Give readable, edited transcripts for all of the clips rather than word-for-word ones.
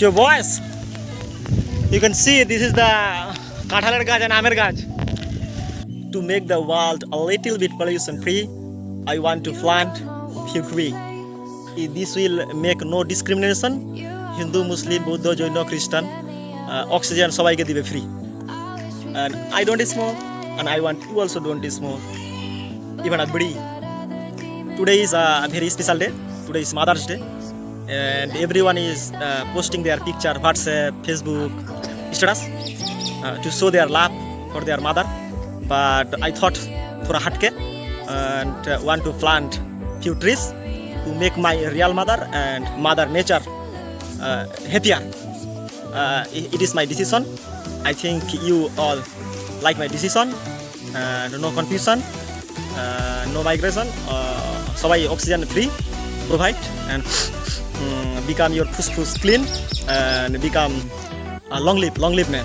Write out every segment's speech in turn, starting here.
your voice. You can see this is the Kathaler Gaj and Amer Gaj. To make the world a little bit pollution free, I want to plant few trees. This will make no discrimination. Hindu, Muslim, Buddha, Jaina, Christian, oxygen sabaike dibe free. And I don't smoke, and I want you also don't smoke. Even a bidi. Today is a very special day. Today is Mother's Day, and everyone is posting their picture, WhatsApp, Facebook, status to show their love for their mother. But I thought for a hatke and want to plant few trees to make my real mother and mother nature happier. It is my decision. I think you all like my decision. No confusion, no migration. Sabai oxygen free provide and become your fuss clean and become a long live man.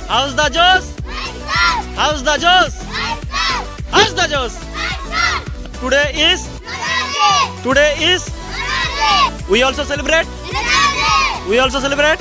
How's the juice? How's the juice? How's the juice? Today is we also celebrate. We also celebrate.